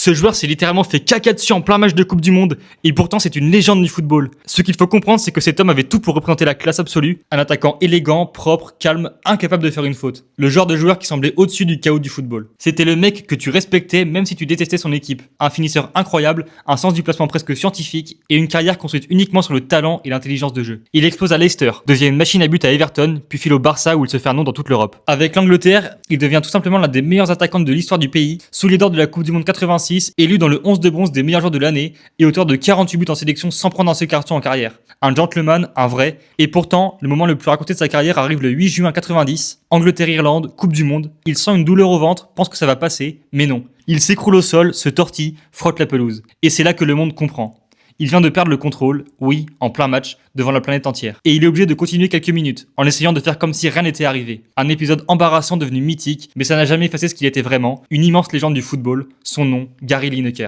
Ce joueur s'est littéralement fait caca dessus en plein match de Coupe du Monde, et pourtant c'est une légende du football. Ce qu'il faut comprendre, c'est que cet homme avait tout pour représenter la classe absolue, un attaquant élégant, propre, calme, incapable de faire une faute. Le genre de joueur qui semblait au-dessus du chaos du football. C'était le mec que tu respectais même si tu détestais son équipe. Un finisseur incroyable, un sens du placement presque scientifique, et une carrière construite uniquement sur le talent et l'intelligence de jeu. Il explose à Leicester, devient une machine à but à Everton, puis file au Barça où il se fait un nom dans toute l'Europe. Avec l'Angleterre, il devient tout simplement l'un des meilleurs attaquants de l'histoire du pays, soulier d'or de la Coupe du Monde 86, élu dans le 11 de bronze des meilleurs joueurs de l'année et auteur de 48 buts en sélection sans prendre un seul carton en carrière. Un gentleman, un vrai, et pourtant, le moment le plus raconté de sa carrière arrive le 8 juin 90, Angleterre-Irlande, Coupe du Monde. Il sent une douleur au ventre, pense que ça va passer, mais non. Il s'écroule au sol, se tortille, frotte la pelouse. Et c'est là que le monde comprend. Il vient de perdre le contrôle, oui, en plein match, devant la planète entière. Et il est obligé de continuer quelques minutes, en essayant de faire comme si rien n'était arrivé. Un épisode embarrassant devenu mythique, mais ça n'a jamais effacé ce qu'il était vraiment, une immense légende du football, son nom, Gary Lineker.